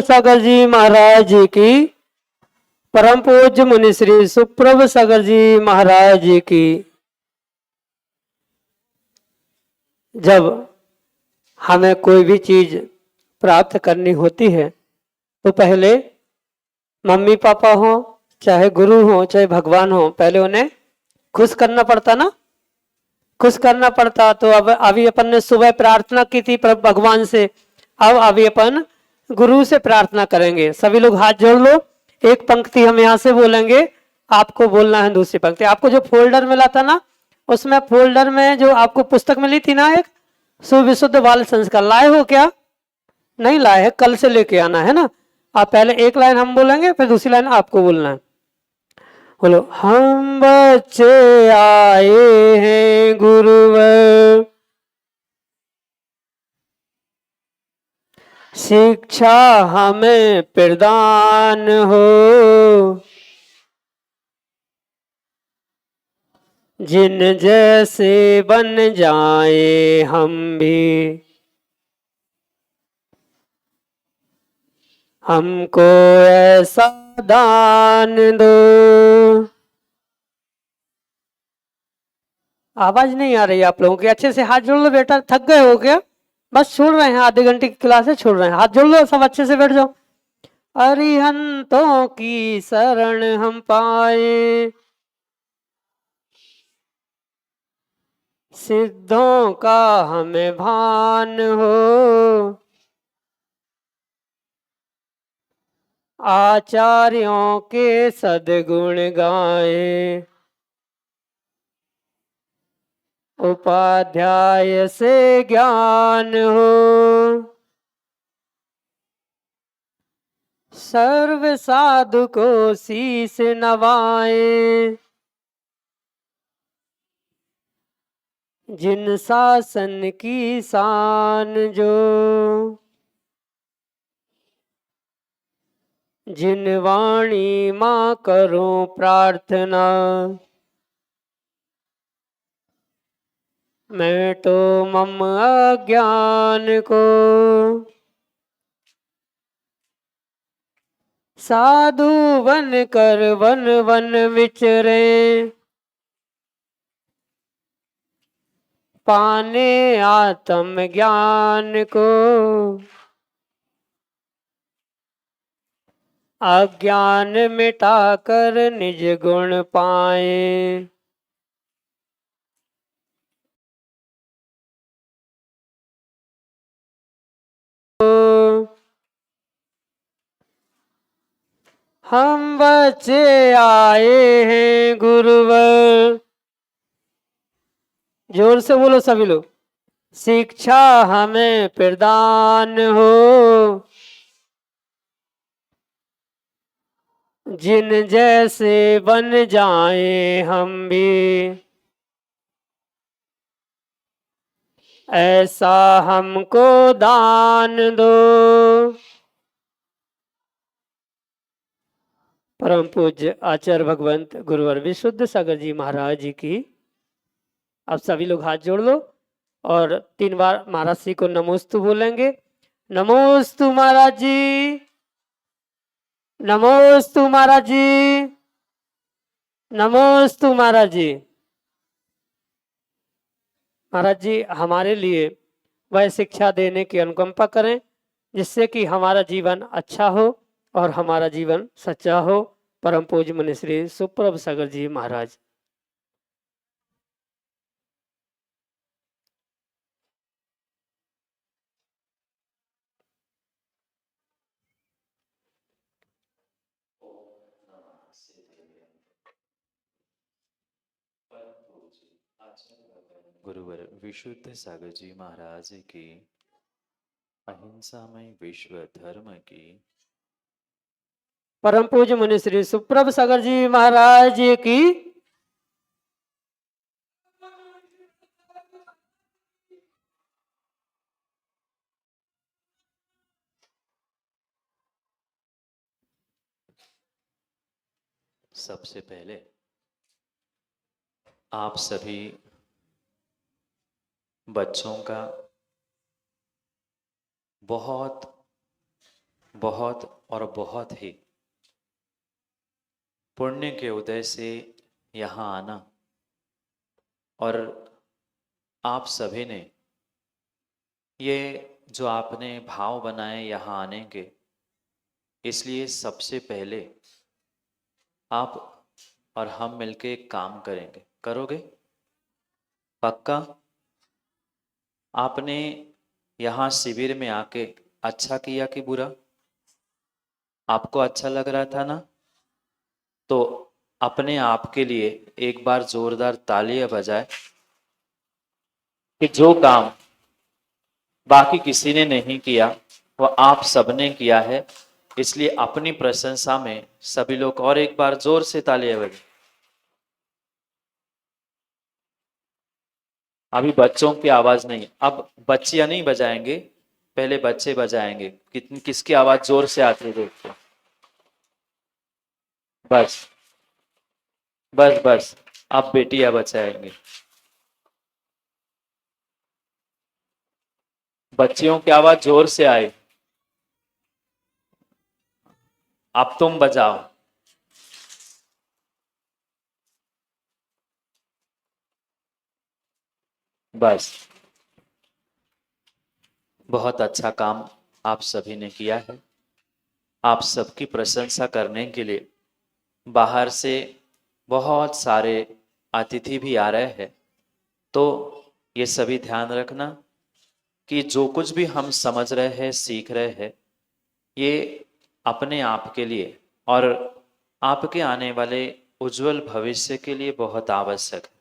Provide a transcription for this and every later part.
सागर जी महाराज की, परम पूज्य मुनि श्री सुप्रभ सागर जी महाराज की। जब हमें कोई भी चीज प्राप्त करनी होती है तो पहले मम्मी पापा हो, चाहे गुरु हो, चाहे भगवान हो, पहले उन्हें खुश करना पड़ता ना, खुश करना पड़ता। तो अब अभी अपन ने सुबह प्रार्थना की थी भगवान से, अब अभी अपन गुरु से प्रार्थना करेंगे। सभी लोग हाथ जोड़ लो, एक पंक्ति हम यहाँ से बोलेंगे, आपको बोलना है दूसरी पंक्ति। आपको जो फोल्डर मिला था ना, उसमें फोल्डर में जो आपको पुस्तक मिली थी ना, एक सुविशुद्ध बाल संस्कार, लाए हो क्या? नहीं लाए है, कल से लेके आना है ना। आप पहले एक लाइन हम बोलेंगे, फिर दूसरी लाइन आपको बोलना है। बोलो, हम बच्चे आए हैं गुरुवर, शिक्षा हमें प्रदान हो, जिन जैसे बन जाए हम भी, हमको ऐसा दान दो। आवाज नहीं आ रही आप लोगों की, अच्छे से हाथ जोड़ लो बेटा। थक गए हो क्या? बस छोड़ रहे हैं, आधे घंटे की क्लास है, छोड़ रहे हैं। हाथ जोड़ लो, सब अच्छे से बैठ जाओ। अरिहंतों की शरण हम पाए, सिद्धों का हमें भान हो, आचार्यों के सद्गुण गाए, उपाध्याय से ज्ञान हो, सर्व साधु को शीस नवाए, जिन शासन की शान जो, जिन वाणी माँ करूं प्रार्थना, मैं तो मम अज्ञान को, साधु बन कर वन वन विचरे, पाने आत्म ज्ञान को, अज्ञान मिटाकर निज गुण पाए, हम बच्चे आए हैं गुरुवर, जोर से बोलो सभी लोग, शिक्षा हमें प्रदान हो, जिन जैसे बन जाए हम भी, ऐसा हमको दान दो। परम पूज्य आचार्य भगवंत गुरुवर विशुद्ध सागर जी महाराज जी की। अब सभी लोग हाथ जोड़ लो और 3 बार महाराज जी को नमोस्तु बोलेंगे। नमोस्तु महाराज जी, नमोस्तु महाराज जी, नमोस्तु महाराज जी। महाराज जी हमारे लिए वह शिक्षा देने की अनुकंपा करें जिससे कि हमारा जीवन अच्छा हो और हमारा जीवन सच्चा हो। परम पूज्य मुनि श्री सुप्रभ सागर जी महाराज। गुरुवर विशुद्ध सागर जी महाराज की, अहिंसामय विश्व धर्म की, परम पूज्य मुनि श्री सुप्रभ सागर जी महाराज की। सबसे पहले आप सभी बच्चों का बहुत बहुत और बहुत ही पुण्य के उदय से यहाँ आना और आप सभी ने ये जो आपने भाव बनाए यहाँ आने के, इसलिए सबसे पहले आप और हम मिलके एक काम करेंगे। करोगे? पक्का? आपने यहाँ शिविर में आके अच्छा किया कि बुरा? आपको अच्छा लग रहा था ना? तो अपने आप के लिए एक बार जोरदार तालियां बजाए कि जो काम बाकी किसी ने नहीं किया वह आप सबने किया है। इसलिए अपनी प्रशंसा में सभी लोग और एक बार जोर से तालियां बजाएं। अभी बच्चों की आवाज नहीं, अब बच्चियां नहीं बजाएंगे, पहले बच्चे बजाएंगे। कितनी किसकी आवाज जोर से आती है देखते। बस बस बस, अब बेटियां बजाएंगे। बच्चियों की आवाज जोर से आए। अब तुम बजाओ। बस, बहुत अच्छा काम आप सभी ने किया है। आप सबकी प्रशंसा करने के लिए बाहर से बहुत सारे अतिथि भी आ रहे हैं। तो ये सभी ध्यान रखना कि जो कुछ भी हम समझ रहे हैं, सीख रहे हैं, ये अपने आप के लिए और आपके आने वाले उज्जवल भविष्य के लिए बहुत आवश्यक है।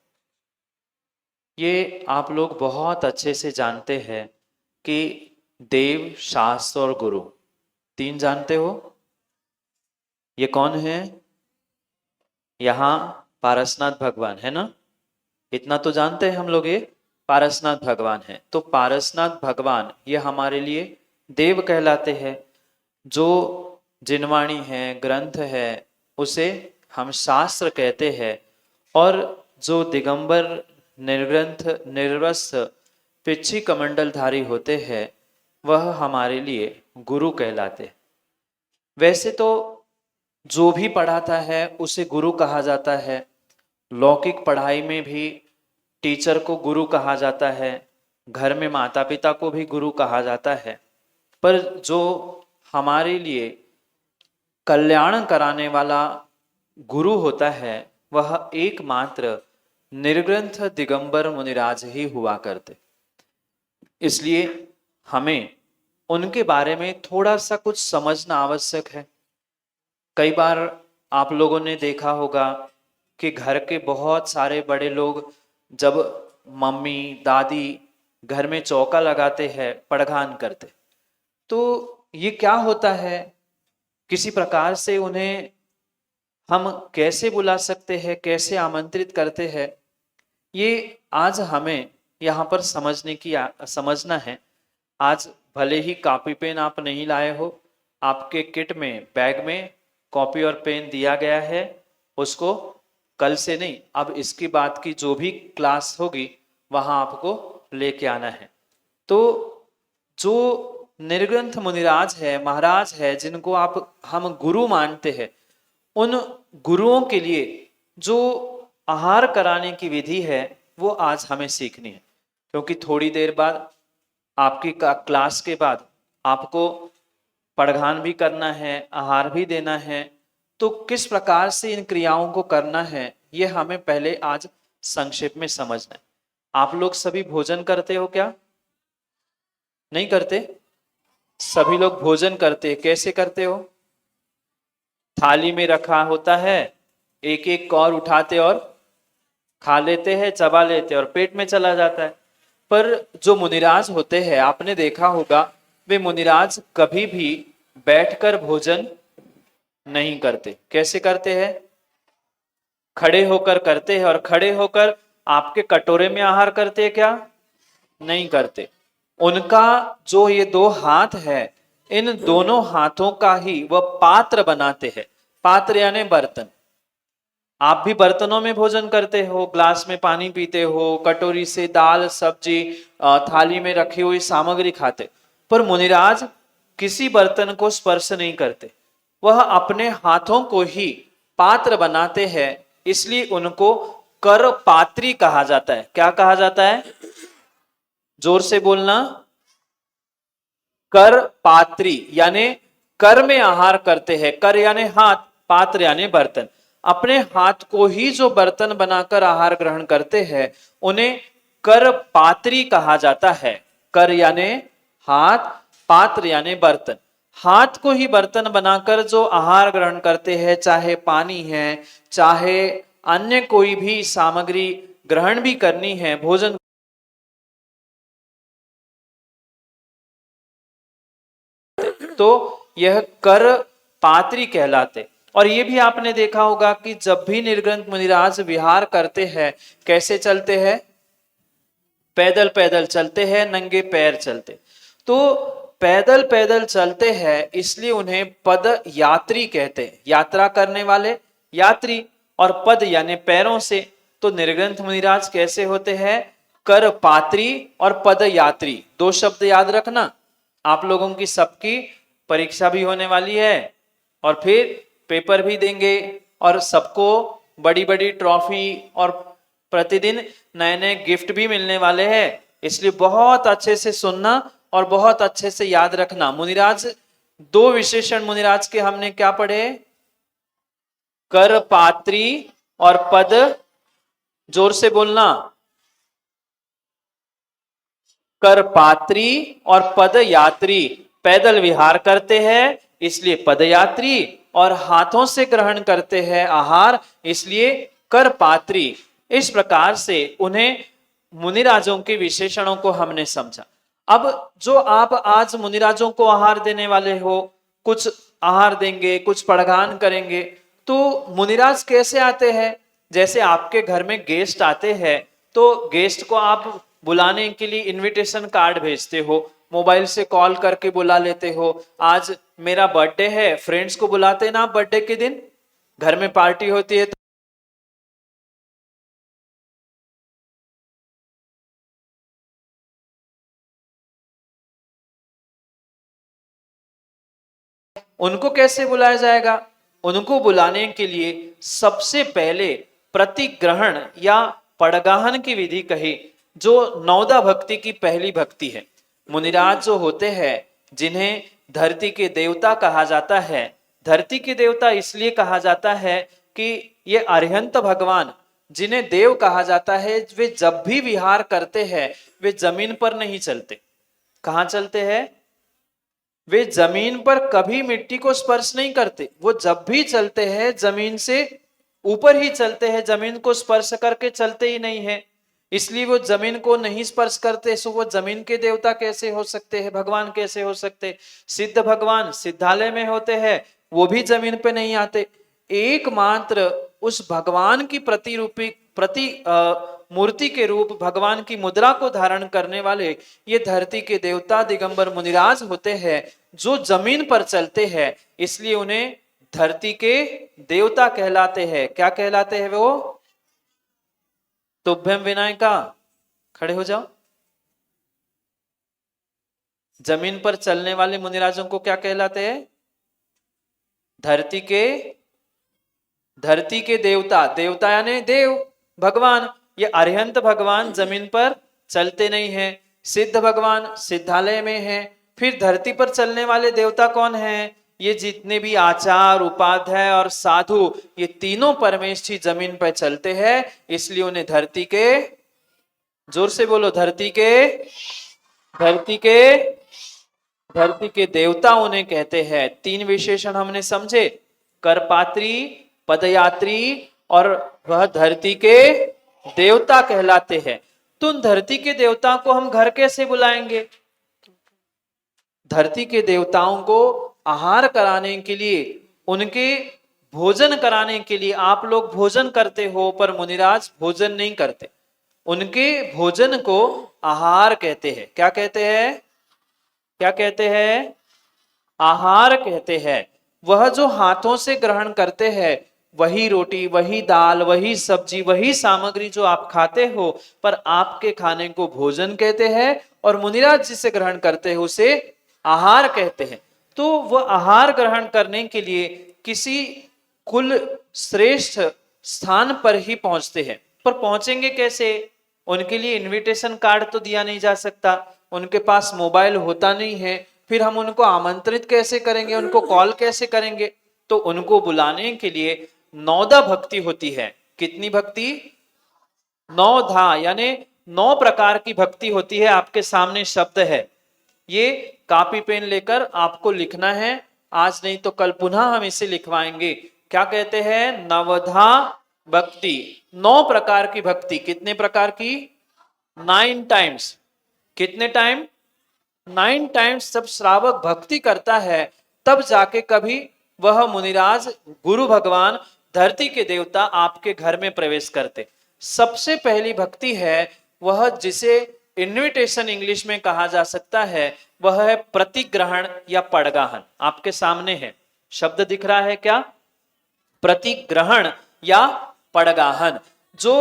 ये आप लोग बहुत अच्छे से जानते हैं कि देव, शास्त्र और गुरु तीन जानते हो। ये कौन है? यहाँ पारसनाथ भगवान है ना, इतना तो जानते हैं हम लोग, ये पारसनाथ भगवान है। तो पारसनाथ भगवान ये हमारे लिए देव कहलाते हैं। जो जिनवाणी है, ग्रंथ है, उसे हम शास्त्र कहते हैं। और जो दिगंबर, निर्ग्रंथ, निर्वस्त्र, पिच्छी कमंडलधारी होते हैं, वह हमारे लिए गुरु कहलाते हैं। वैसे तो जो भी पढ़ाता है उसे गुरु कहा जाता है। लौकिक पढ़ाई में भी टीचर को गुरु कहा जाता है, घर में माता पिता को भी गुरु कहा जाता है। पर जो हमारे लिए कल्याण कराने वाला गुरु होता है, वह एकमात्र निर्ग्रंथ दिगंबर मुनिराज ही हुआ करते। इसलिए हमें उनके बारे में थोड़ा सा कुछ समझना आवश्यक है। कई बार आप लोगों ने देखा होगा कि घर के बहुत सारे बड़े लोग जब मम्मी दादी घर में चौका लगाते हैं, पड़घान करते, तो ये क्या होता है? किसी प्रकार से उन्हें हम कैसे बुला सकते हैं, कैसे आमंत्रित करते हैं, ये आज हमें यहाँ पर समझना है। आज भले ही कॉपी पेन आप नहीं लाए हो, आपके किट में, बैग में कॉपी और पेन दिया गया है। उसको कल से नहीं, अब इसकी बात की जो भी क्लास होगी वहां आपको लेके आना है। तो जो निर्ग्रंथ मुनिराज है, महाराज है, जिनको हम गुरु मानते हैं, उन गुरुओं के लिए जो आहार कराने की विधि है वो आज हमें सीखनी है। क्योंकि थोड़ी देर बाद आपकी क्लास के बाद आपको पड़घान भी करना है, आहार भी देना है। तो किस प्रकार से इन क्रियाओं को करना है, ये हमें पहले आज संक्षेप में समझना है। आप लोग सभी भोजन करते हो क्या? नहीं करते? सभी लोग भोजन करते हैं। कैसे करते हो? थाली में रखा होता है, एक एक कौर उठाते और खा लेते हैं, चबा लेते हैं और पेट में चला जाता है। पर जो मुनिराज होते हैं, आपने देखा होगा, वे मुनिराज कभी भी बैठकर भोजन नहीं करते। कैसे करते हैं? खड़े होकर करते हैं। और खड़े होकर आपके कटोरे में आहार करते हैं क्या? नहीं करते। उनका जो ये दो हाथ है, इन दोनों हाथों का ही वह पात्र बनाते हैं। पात्र यानी बर्तन। आप भी बर्तनों में भोजन करते हो, ग्लास में पानी पीते हो, कटोरी से दाल सब्जी थाली में रखी हुई सामग्री खाते। पर मुनिराज किसी बर्तन को स्पर्श नहीं करते, वह अपने हाथों को ही पात्र बनाते हैं, इसलिए उनको कर पात्री कहा जाता है। क्या कहा जाता है? जोर से बोलना। कर पात्री यानी कर में आहार करते हैं। कर यानी हाथ, पात्र यानी बर्तन। अपने हाथ को ही जो बर्तन बनाकर आहार ग्रहण करते हैं उन्हें कर पात्री कहा जाता है। कर यानी हाथ, पात्र यानी बर्तन। हाथ को ही बर्तन बनाकर जो आहार ग्रहण करते हैं, चाहे पानी है, चाहे अन्य कोई भी सामग्री ग्रहण भी करनी है, भोजन, तो यह कर पात्री कहलाते। और ये भी आपने देखा होगा कि जब भी निर्ग्रंथ मुनिराज विहार करते हैं, कैसे चलते हैं? पैदल पैदल चलते हैं, नंगे पैर चलते। तो पैदल पैदल चलते हैं, इसलिए उन्हें पद यात्री कहते हैं। यात्रा करने वाले यात्री, और पद यानी पैरों से। तो निर्ग्रंथ मुनिराज कैसे होते हैं? कर पात्री और पद यात्री। दो शब्द याद रखना। आप लोगों की सबकी परीक्षा भी होने वाली है और फिर पेपर भी देंगे, और सबको बड़ी बड़ी ट्रॉफी और प्रतिदिन नए नए गिफ्ट भी मिलने वाले हैं। इसलिए बहुत अच्छे से सुनना और बहुत अच्छे से याद रखना। मुनिराज, दो विशेषण मुनिराज के हमने क्या पढ़े? कर पात्री और पद, जोर से बोलना, कर पात्री और पद यात्री। पैदल विहार करते हैं इसलिए पदयात्री, और हाथों से ग्रहण करते हैं आहार, इसलिए कर पात्री। इस प्रकार से उन्हें मुनिराजों के विशेषणों को हमने समझा। अब जो आप आज मुनिराजों को आहार देने वाले हो, कुछ आहार देंगे, कुछ पड़गान करेंगे, तो मुनिराज कैसे आते हैं? जैसे आपके घर में गेस्ट आते हैं, तो गेस्ट को आप बुलाने के लिए इनविटेशन कार्ड भेजते हो, मोबाइल से कॉल करके बुला लेते हो। आज मेरा बर्थडे है, फ्रेंड्स को बुलाते ना बर्थडे के दिन, घर में पार्टी होती है तो उनको कैसे बुलाया जाएगा? उनको बुलाने के लिए सबसे पहले प्रतिग्रहण या पड़गाहन की विधि कही, जो नवदा भक्ति की पहली भक्ति है। मुनिराज जो होते हैं, जिन्हें धरती के देवता कहा जाता है, धरती के देवता इसलिए कहा जाता है कि ये अरिहंत भगवान, जिन्हें देव कहा जाता है, वे जब भी विहार करते हैं वे जमीन पर नहीं चलते। कहाँ चलते हैं? वे जमीन पर कभी मिट्टी को स्पर्श नहीं करते। वो जब भी चलते हैं जमीन से ऊपर ही चलते हैं, जमीन को स्पर्श करके चलते ही नहीं है। इसलिए वो जमीन को नहीं स्पर्श करते, सो वो जमीन के देवता कैसे हो सकते हैं? भगवान कैसे हो सकते? सिद्ध भगवान सिद्धालय में होते हैं, वो भी जमीन पे नहीं आते। एकमात्र उस भगवान की मूर्ति के रूप, भगवान की मुद्रा को धारण करने वाले ये धरती के देवता दिगंबर मुनिराज होते हैं, जो जमीन पर चलते हैं, इसलिए उन्हें धरती के देवता कहलाते हैं। क्या कहलाते हैं वो? तुभ्यम विनायका, खड़े हो जाओ। जमीन पर चलने वाले मुनिराजों को क्या कहलाते हैं? धरती के देवता। देवता यानी देव, भगवान। ये अरिहंत भगवान जमीन पर चलते नहीं है, सिद्ध भगवान सिद्धालय में है। फिर धरती पर चलने वाले देवता कौन है? ये जितने भी आचार, उपाध्याय और साधु, ये तीनों परमेश ही जमीन पर चलते हैं, इसलिए उन्हें धरती के, जोर से बोलो, धरती के देवता उन्हें कहते हैं। तीन विशेषण हमने समझे, करपात्री, पदयात्री और वह धरती के देवता कहलाते हैं। तो उन धरती के देवता को हम घर कैसे बुलाएंगे? धरती के देवताओं को आहार कराने के लिए, उनके भोजन कराने के लिए आप लोग भोजन करते हो, पर मुनिराज भोजन नहीं करते। उनके भोजन को आहार कहते हैं। क्या कहते हैं? क्या कहते हैं? आहार कहते हैं। वह जो हाथों से ग्रहण करते हैं, वही रोटी, वही दाल, वही सब्जी, वही सामग्री जो आप खाते हो, पर आपके खाने को भोजन कहते हैं, और मुनिराज जिसे ग्रहण करते हैं उसे आहार कहते हैं। तो वह आहार ग्रहण करने के लिए किसी कुल श्रेष्ठ स्थान पर ही पहुंचते हैं। पर पहुंचेंगे कैसे? उनके लिए इनविटेशन कार्ड तो दिया नहीं जा सकता, उनके पास मोबाइल होता नहीं है, फिर हम उनको आमंत्रित कैसे करेंगे, उनको कॉल कैसे करेंगे? तो उनको बुलाने के लिए नौदा भक्ति होती है। कितनी भक्ति? नौधा, यानी 9 प्रकार की भक्ति होती है। आपके सामने शब्द है, ये कॉपी पेन लेकर आपको लिखना है। आज नहीं तो कल पुनः हम इसे लिखवाएंगे। क्या कहते हैं? नवधा भक्ति, 9 प्रकार की भक्ति। कितने प्रकार की? 9 टाइम्स। कितने टाइम? 9 टाइम्स। जब श्रावक भक्ति करता है तब जाके कभी वह मुनिराज गुरु भगवान धरती के देवता आपके घर में प्रवेश करते। सबसे पहली भक्ति है वह जिसे इनविटेशन इंग्लिश में कहा जा सकता है, वह है प्रतिग्रहण या पड़गाहन। आपके सामने है, शब्द दिख रहा है क्या? प्रतिग्रहण या पड़गाहन। जो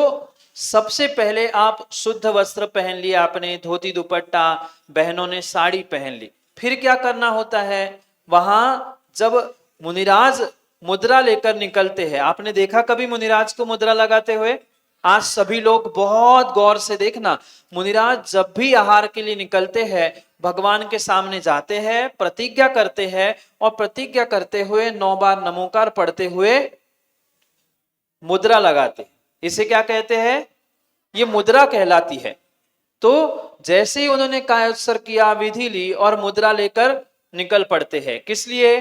सबसे पहले आप शुद्ध वस्त्र पहन लिया, आपने धोती दुपट्टा, बहनों ने साड़ी पहन ली, फिर क्या करना होता है? वहां जब मुनिराज मुद्रा लेकर निकलते हैं, आपने देखा कभी मुनिराज को मुद्रा लगाते हुए? आज सभी लोग बहुत गौर से देखना, मुनिराज जब भी आहार के लिए निकलते हैं, भगवान के सामने जाते हैं, प्रतिज्ञा करते हैं, और प्रतिज्ञा करते हुए 9 बार नमोकार पढ़ते हुए मुद्रा लगाते। इसे क्या कहते हैं? ये मुद्रा कहलाती है। तो जैसे ही उन्होंने कायोत्सर्ग किया, विधि ली और मुद्रा लेकर निकल पड़ते हैं। किस लिए?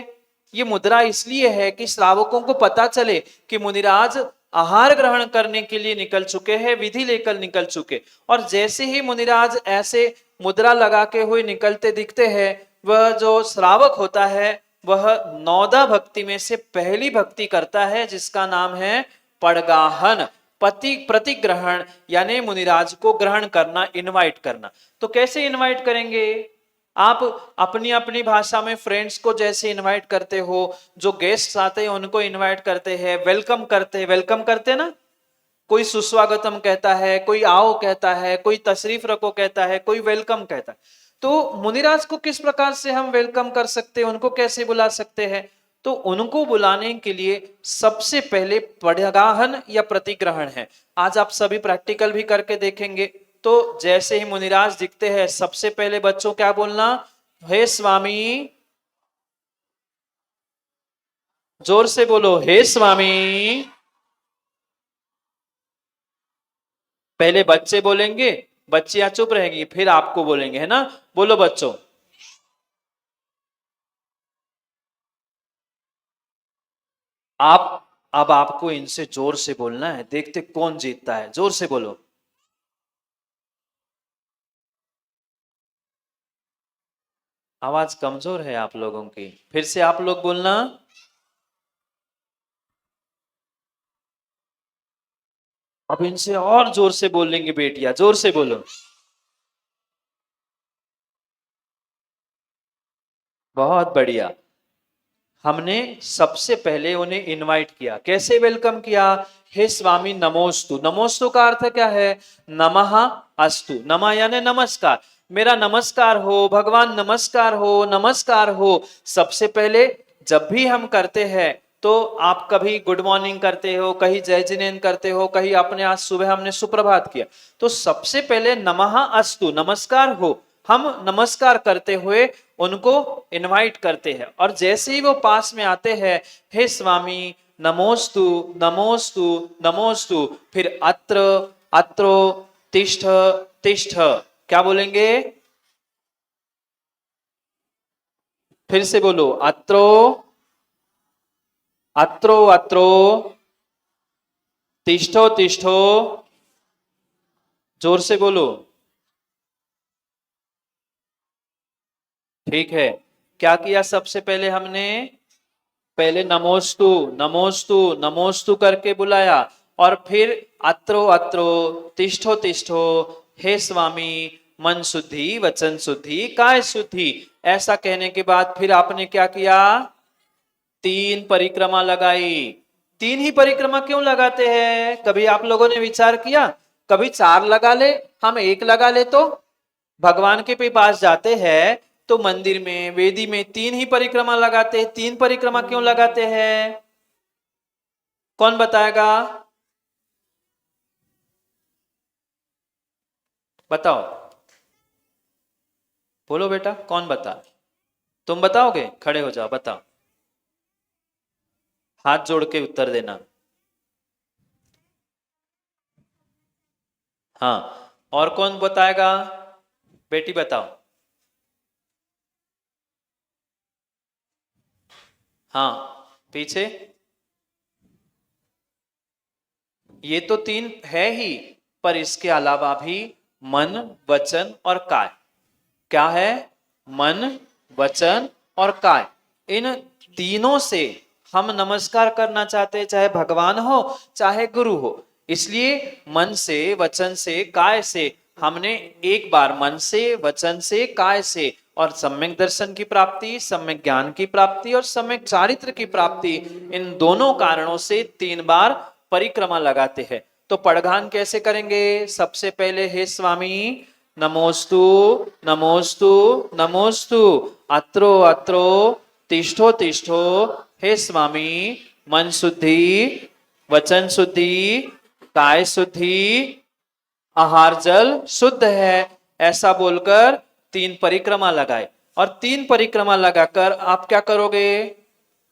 ये मुद्रा इसलिए है कि श्रावकों को पता चले कि मुनिराज आहार ग्रहण करने के लिए निकल चुके हैं, विधि लेकर निकल चुके। और जैसे ही मुनिराज ऐसे मुद्रा लगा के हुए निकलते दिखते हैं, वह जो श्रावक होता है वह नौदा भक्ति में से पहली भक्ति करता है, जिसका नाम है पड़गाहन, प्रतिग्रहण, यानी मुनिराज को ग्रहण करना, इनवाइट करना। तो कैसे इनवाइट करेंगे? आप अपनी अपनी भाषा में फ्रेंड्स को जैसे इनवाइट करते हो, जो गेस्ट आते हैं उनको इनवाइट करते हैं, वेलकम करते हैं। वेलकम करते हैं ना, कोई सुस्वागतम कहता है, कोई आओ कहता है, कोई तशरीफ रखो कहता है, कोई वेलकम कहता है। तो मुनिराज को किस प्रकार से हम वेलकम कर सकते हैं, उनको कैसे बुला सकते हैं? तो उनको बुलाने के लिए सबसे पहले पड़गाहन या प्रतिग्रहण है। आज आप सभी प्रैक्टिकल भी करके देखेंगे। तो जैसे ही मुनिराज दिखते हैं, सबसे पहले बच्चों क्या बोलना? हे स्वामी। जोर से बोलो, हे स्वामी। पहले बच्चे बोलेंगे, बच्चियां चुप रहेंगी, फिर आपको बोलेंगे, है ना? बोलो बच्चों। अब आपको इनसे जोर से बोलना है, देखते कौन जीतता है। जोर से बोलो। आवाज कमजोर है आप लोगों की, फिर से आप लोग बोलना। अब इनसे और जोर से बोलेंगे बेटियां, जोर से बोलो। बहुत बढ़िया। हमने सबसे पहले उन्हें इनवाइट किया। कैसे वेलकम किया? हे स्वामी नमोस्तु। नमोस्तु का अर्थ क्या है? नमः अस्तु। नमः यानी नमस्कार, मेरा नमस्कार हो, भगवान नमस्कार हो, नमस्कार हो। सबसे पहले जब भी हम करते हैं तो आप कभी गुड मॉर्निंग करते हो, कहीं जय जिनेन करते हो, कहीं अपने आज सुबह हमने सुप्रभात किया। तो सबसे पहले नमः अस्तु, नमस्कार हो, हम नमस्कार करते हुए उनको इनवाइट करते हैं। और जैसे ही वो पास में आते हैं, हे स्वामी नमोस्तु नमोस्तु नमोस्तु, फिर अत्र अत्रो तिष्ठ तिष्ठ। क्या बोलेंगे? फिर से बोलो, अत्रो अत्रो अत्रो तिष्ठो तिष्ठो। जोर से बोलो। ठीक है। क्या किया? सबसे पहले हमने पहले नमोस्तु नमोस्तु नमोस्तु करके बुलाया, और फिर अत्रो अत्रो तिष्ठो तिष्ठो, हे स्वामी मन शुद्धि वचन शुद्धि काय शुद्धि, ऐसा कहने के बाद फिर आपने क्या किया? 3 परिक्रमा लगाई। 3 ही परिक्रमा क्यों लगाते हैं? कभी आप लोगों ने विचार किया? कभी 4 लगा ले, हम 1 लगा ले तो भगवान के पास जाते हैं तो मंदिर में वेदी में 3 ही परिक्रमा लगाते हैं। 3 परिक्रमा क्यों लगाते हैं? कौन बताएगा? बताओ, बोलो बेटा, कौन बता? तुम बताओगे? खड़े हो जाओ, बताओ, हाथ जोड़ के उत्तर देना। हाँ, और कौन बताएगा? बेटी बताओ। हाँ, पीछे। ये तो 3 है ही, पर इसके अलावा भी मन, वचन और काय। क्या है? मन, वचन और काय। इन तीनों से हम नमस्कार करना चाहते हैं, चाहे भगवान हो चाहे गुरु हो। इसलिए मन से, वचन से, काय से हमने एक बार मन से, वचन से, काय से और सम्यक दर्शन की प्राप्ति, सम्यक ज्ञान की प्राप्ति और सम्यक चारित्र की प्राप्ति, इन दोनों कारणों से 3 बार परिक्रमा लगाते हैं। तो पड़घान कैसे करेंगे? सबसे पहले हे स्वामी नमोस्तु नमोस्तु नमोस्तु, अत्रो अत्रो, तिष्ठो तिष्ठो, हे स्वामी मन शुद्धि, वचन शुद्धि, काय शुद्धि, आहार जल शुद्ध है, ऐसा बोलकर 3 परिक्रमा लगाए। और 3 परिक्रमा लगाकर आप क्या करोगे?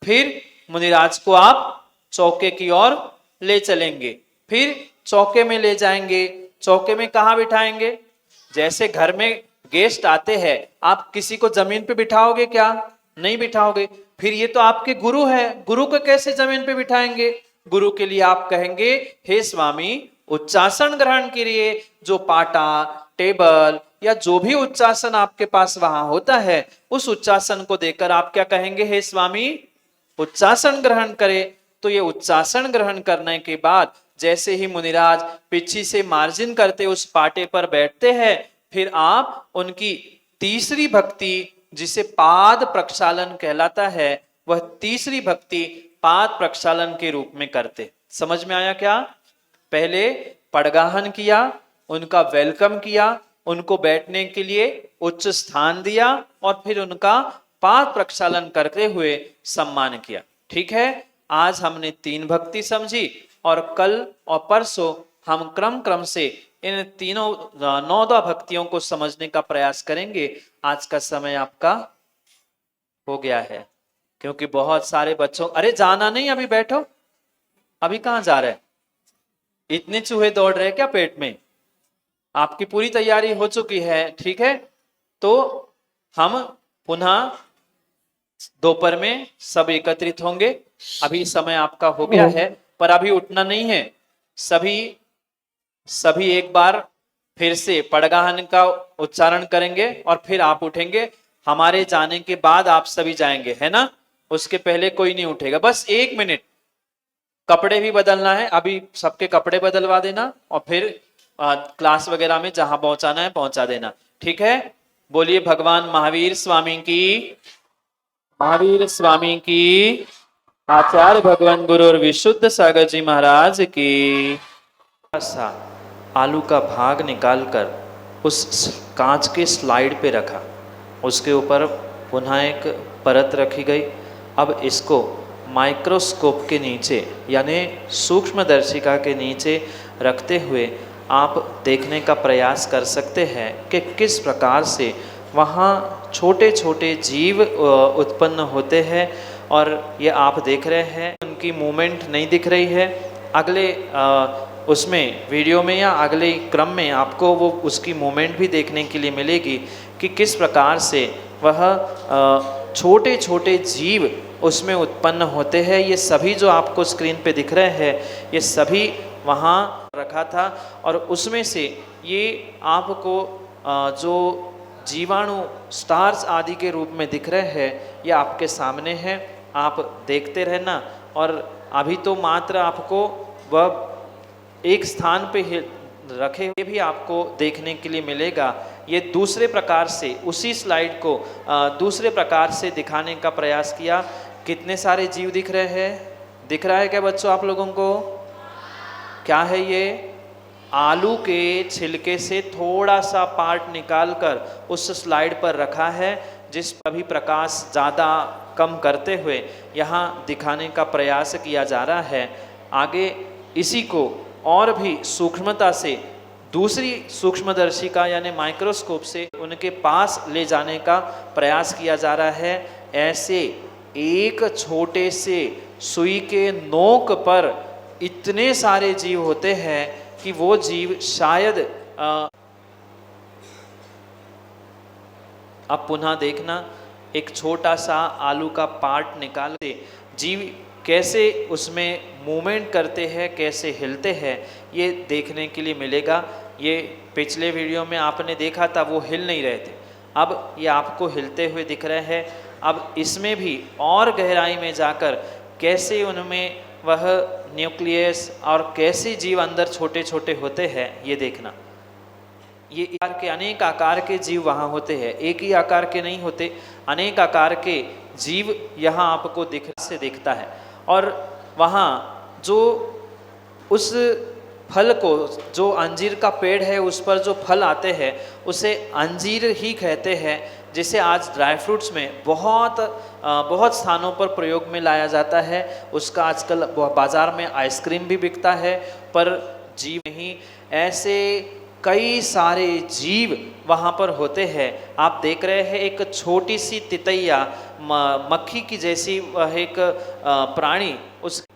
फिर मुनिराज को आप चौके की ओर ले चलेंगे। फिर चौके में ले जाएंगे। चौके में कहाँ बिठाएंगे? जैसे घर में गेस्ट आते हैं, आप किसी को जमीन पे बिठाओगे क्या? नहीं बिठाओगे। फिर ये तो आपके गुरु है, गुरु को कैसे जमीन पे बिठाएंगे? गुरु के लिए आप कहेंगे हे स्वामी उच्चासन ग्रहण के लिए जो पाटा, टेबल या जो भी उच्चासन आपके पास वहां होता है, उस उच्चासन को देकर आप क्या कहेंगे? हे स्वामी उच्चासन ग्रहण करे। तो ये उच्चासन ग्रहण करने के बाद जैसे ही मुनिराज पीछे से मार्जिन करते उस पाटे पर बैठते हैं, फिर आप उनकी तीसरी भक्ति, जिसे पाद प्रक्षालन कहलाता है, वह तीसरी भक्ति पाद प्रक्षालन के रूप में करते। समझ में आया क्या? पहले पड़गाहन किया, उनका वेलकम किया, उनको बैठने के लिए उच्च स्थान दिया और फिर उनका पाद प्रक्षालन करते हुए सम्मान किया। ठीक है, आज हमने 3 भक्ति समझी और कल और परसों हम क्रम क्रम से इन तीनों 9 भक्तियों को समझने का प्रयास करेंगे। आज का समय आपका हो गया है, क्योंकि बहुत सारे बच्चों, अरे जाना नहीं, अभी बैठो, अभी कहाँ जा रहे हैं? इतने चूहे दौड़ रहे हैं क्या पेट में? आपकी पूरी तैयारी हो चुकी है, ठीक है? तो हम पुनः दोपहर में सब एकत्रित होंगे। अभी समय आपका हो गया है, पर अभी उठना नहीं है। सभी एक बार फिर से पड़गाहन का उच्चारण करेंगे और फिर आप उठेंगे। हमारे जाने के बाद आप सभी जाएंगे, है ना? उसके पहले कोई नहीं उठेगा। बस 1 मिनट, कपड़े भी बदलना है, अभी सबके कपड़े बदलवा देना और फिर क्लास वगैरह में जहां पहुंचाना है पहुंचा देना। ठीक है? बोलिए भगवान महावीर स्वामी की, महावीर स्वामी की, आचार्य भगवान गुरु और विशुद्ध सागर जी महाराज की। सा आलू का भाग निकालकर उस कांच के स्लाइड पे रखा, उसके ऊपर पुनः एक परत रखी गई। अब इसको माइक्रोस्कोप के नीचे यानी सूक्ष्मदर्शिका के नीचे रखते हुए आप देखने का प्रयास कर सकते हैं कि किस प्रकार से वहाँ छोटे छोटे जीव उत्पन्न होते हैं। और ये आप देख रहे हैं, उनकी मूवमेंट नहीं दिख रही है। अगले उसमें वीडियो में या अगले क्रम में आपको वो उसकी मूवमेंट भी देखने के लिए मिलेगी कि किस प्रकार से वह छोटे छोटे जीव उसमें उत्पन्न होते हैं। ये सभी जो आपको स्क्रीन पे दिख रहे हैं, ये सभी वहाँ रखा था और उसमें से ये आपको जो जीवाणु स्टार्स आदि के रूप में दिख रहे हैं, ये आपके सामने है। आप देखते रहना। और अभी तो मात्र आपको वह एक स्थान पे रखे हुए भी आपको देखने के लिए मिलेगा। ये दूसरे प्रकार से उसी स्लाइड को दूसरे प्रकार से दिखाने का प्रयास किया। कितने सारे जीव दिख रहे हैं? दिख रहा है क्या बच्चों आप लोगों को? क्या है ये? आलू के छिलके से थोड़ा सा पार्ट निकालकर उस स्लाइड पर रखा है, जिस पर भी प्रकाश ज़्यादा कम करते हुए यहाँ दिखाने का प्रयास किया जा रहा है। आगे इसी को और भी सूक्ष्मता से दूसरी सूक्ष्मदर्शिका यानी माइक्रोस्कोप से उनके पास ले जाने का प्रयास किया जा रहा है। ऐसे एक छोटे से सुई के नोक पर इतने सारे जीव होते हैं कि वो जीव शायद अब पुनः देखना, एक छोटा सा आलू का पार्ट निकाल के जीव कैसे उसमें मूवमेंट करते हैं, कैसे हिलते हैं, ये देखने के लिए मिलेगा। ये पिछले वीडियो में आपने देखा था, वो हिल नहीं रहे थे, अब ये आपको हिलते हुए दिख रहे हैं। अब इसमें भी और गहराई में जाकर कैसे उनमें वह न्यूक्लियस और कैसे जीव अंदर छोटे छोटे होते हैं, ये देखना। ये आकार के अनेक आकार के जीव वहाँ होते हैं, एक ही आकार के नहीं होते, अनेक आकार के जीव यहाँ आपको दिखता है। और वहाँ जो उस फल को, जो अंजीर का पेड़ है उस पर जो फल आते हैं उसे अंजीर ही कहते हैं, जिसे आज ड्राई फ्रूट्स में बहुत स्थानों पर प्रयोग में लाया जाता है। उसका आजकल बाज़ार में आइसक्रीम भी बिकता है। पर जीव नहीं, ऐसे कई सारे जीव वहाँ पर होते हैं। आप देख रहे हैं एक छोटी सी तितैया, मक्खी की जैसी वह एक प्राणी,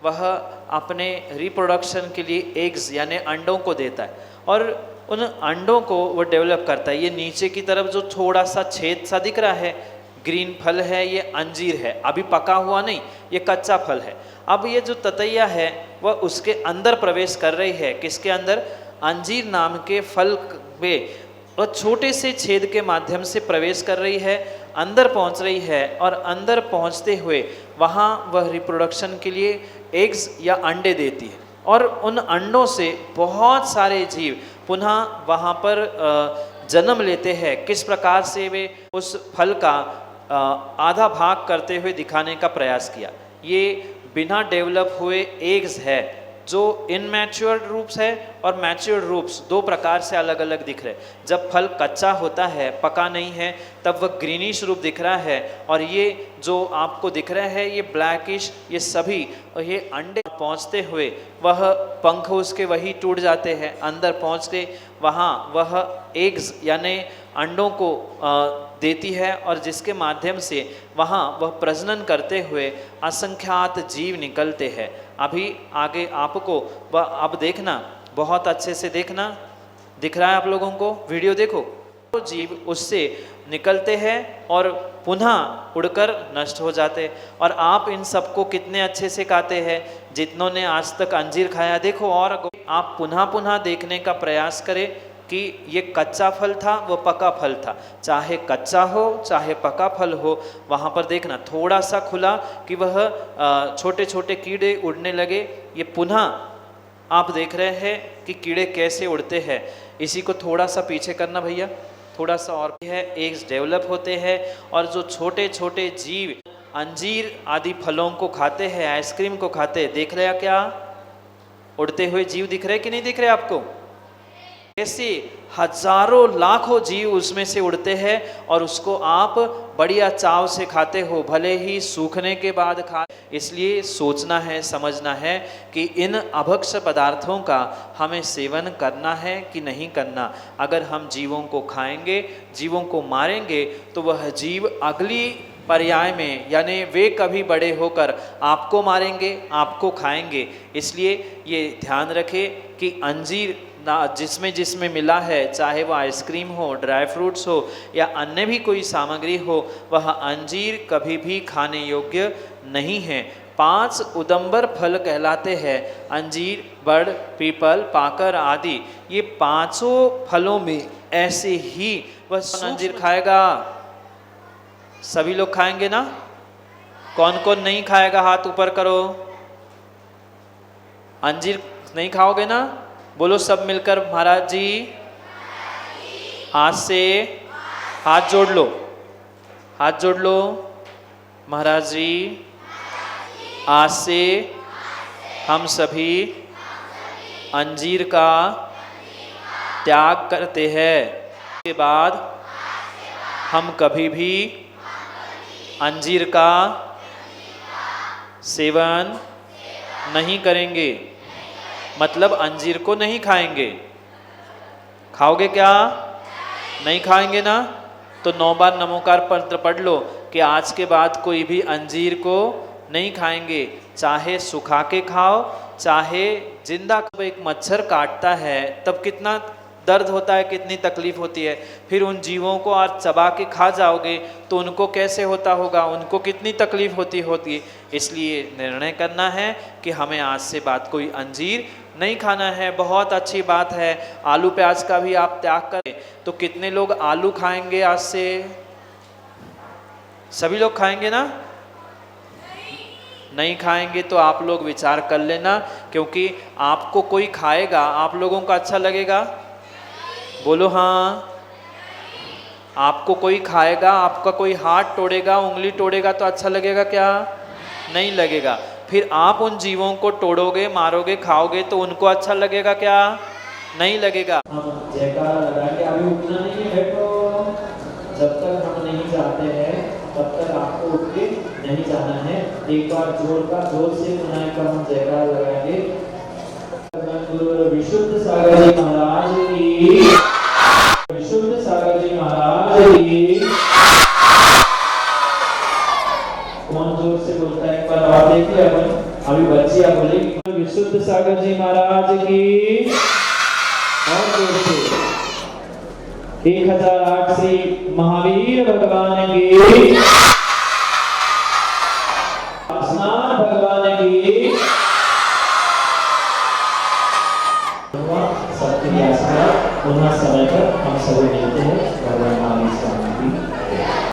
वह अपने रिप्रोडक्शन के लिए एग्स यानी अंडों को देता है और उन अंडों को वो डेवलप करता है। ये नीचे की तरफ जो थोड़ा सा छेद सा दिख रहा है, ग्रीन फल है, ये अंजीर है, अभी पका हुआ नहीं, ये कच्चा फल है। अब ये जो ततैया है वह उसके अंदर प्रवेश कर रही है। किसके अंदर? अंजीर नाम के फल में वह छोटे से छेद के माध्यम से प्रवेश कर रही है, अंदर पहुंच रही है और अंदर पहुंचते हुए वहाँ वह रिप्रोडक्शन के लिए एग्स या अंडे देती है और उन अंडों से बहुत सारे जीव पुनः वहाँ पर जन्म लेते हैं। किस प्रकार से वे उस फल का आधा भाग करते हुए दिखाने का प्रयास किया। ये बिना डेवलप हुए एग्स है, जो इनमैच्योर्ड रूप्स है और मैच्योर्ड रूप्स, दो प्रकार से अलग अलग दिख रहे। जब फल कच्चा होता है, पका नहीं है, तब वह ग्रीनिश रूप दिख रहा है और ये जो आपको दिख रहा है ये ब्लैकिश, ये सभी, और ये अंडे पहुंचते हुए वह पंख उसके वही टूट जाते हैं, अंदर पहुंच के वहाँ वह एग्स यानी अंडों को देती है और जिसके माध्यम से वहाँ वह प्रजनन करते हुए असंख्यात जीव निकलते हैं। अभी आगे आपको वह अब देखना, बहुत अच्छे से देखना, दिख रहा है आप लोगों को? वीडियो देखो। तो जीव उससे निकलते हैं और पुनः उड़कर नष्ट हो जाते। और आप इन सबको कितने अच्छे से खाते हैं, जितनों ने आज तक अंजीर खाया। देखो, और आप पुनः पुनः देखने का प्रयास करें कि ये कच्चा फल था, वो पका फल था। चाहे कच्चा हो चाहे पका फल हो, वहाँ पर देखना थोड़ा सा खुला कि वह छोटे छोटे कीड़े उड़ने लगे। ये पुनः आप देख रहे हैं कि कीड़े कैसे उड़ते हैं। इसी को थोड़ा सा पीछे करना भैया, थोड़ा सा और है। एग्स डेवलप होते हैं और जो छोटे छोटे जीव अंजीर आदि फलों को खाते हैं, आइसक्रीम को खाते हैं, देख रहे हैं क्या? उड़ते हुए जीव दिख रहे कि नहीं दिख रहे आपको? ऐसे हजारों लाखों जीव उसमें से उड़ते हैं और उसको आप बढ़िया चाव से खाते हो, भले ही सूखने के बाद खा। इसलिए सोचना है, समझना है कि इन अभक्ष्य पदार्थों का हमें सेवन करना है कि नहीं करना। अगर हम जीवों को खाएंगे, जीवों को मारेंगे, तो वह जीव अगली पर्याय में यानी वे कभी बड़े होकर आपको मारेंगे, आपको खाएंगे। इसलिए ये ध्यान रखें कि अंजीर ना जिसमें मिला है, चाहे वह आइसक्रीम हो, ड्राई फ्रूट्स हो या अन्य भी कोई सामग्री हो, वह अंजीर कभी भी खाने योग्य नहीं है। 5 उदंबर फल कहलाते हैं, अंजीर, बड़, पीपल, पाकर आदि। ये पांचों फलों में ऐसे ही वह अंजीर खाएगा। सभी लोग खाएंगे ना? कौन कौन नहीं खाएगा? हाथ ऊपर करो। अंजीर नहीं खाओगे ना? बोलो सब मिलकर, महाराज जी। आज से हाथ जोड़ लो, हाथ जोड़ लो। महाराज जी, आज से हम सभी अंजीर का त्याग करते हैं। इसके बाद हम कभी भी अंजीर का सेवन नहीं करेंगे, मतलब अंजीर को नहीं खाएंगे। खाओगे क्या? नहीं खाएंगे ना? तो 9 बार नमोकार मंत्र पढ़ लो कि आज के बाद कोई भी अंजीर को नहीं खाएंगे, चाहे सुखा के खाओ चाहे जिंदा। एक मच्छर काटता है तब कितना दर्द होता है, कितनी तकलीफ होती है, फिर उन जीवों को आज चबा के खा जाओगे तो उनको कैसे होता होगा, उनको कितनी तकलीफ होती। इसलिए निर्णय करना है कि हमें आज से बाद कोई अंजीर नहीं खाना है। बहुत अच्छी बात है, आलू प्याज का भी आप त्याग करें। तो कितने लोग आलू खाएंगे आज से? सभी लोग खाएंगे ना? नहीं खाएंगे तो आप लोग विचार कर लेना, क्योंकि आपको कोई खाएगा, आप लोगों को अच्छा लगेगा? बोलो हाँ। आपको कोई खाएगा, आपका कोई हाथ तोड़ेगा, उंगली तोड़ेगा तो अच्छा लगेगा क्या? नहीं लगेगा। फिर आप उन जीवों को तोड़ोगे, मारोगे, खाओगे तो उनको अच्छा लगेगा क्या? नहीं लगेगा। हम जयकारा लगा के अभी उठना नहीं है, बैठो। जब तक हम नहीं जाते हैं तब तक आपको उठ के नहीं जाना है। एक बार जोर से सुनाए कर हम जयकारा लगाएंगे। गुरु विशुद्ध सागर जी महाराज की, विशुद्ध सागर जी महाराज की। कौन जोर से बोलता है? एक बार और देख ले अपन। अभी बच्चियां बोलेगी विशुद्ध सागर जी महाराज की, और जोर से 1008 श्री महावीर भगवान की।